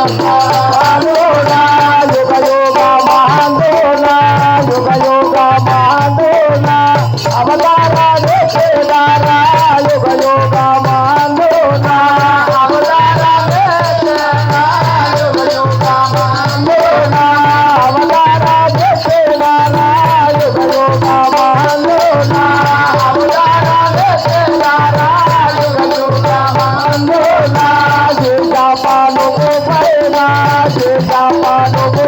बांधोना युग युग बांधोना युग युग बांधोना अवतारा रे केदारा युग युग बांधोना अवतारा रे केदारा युग युग बांधोना अवतारा रे केदारा युग युग बांधोना अवतारा रे केदारा युग युग बांधोना जे जापानो को पैना जे जापानो को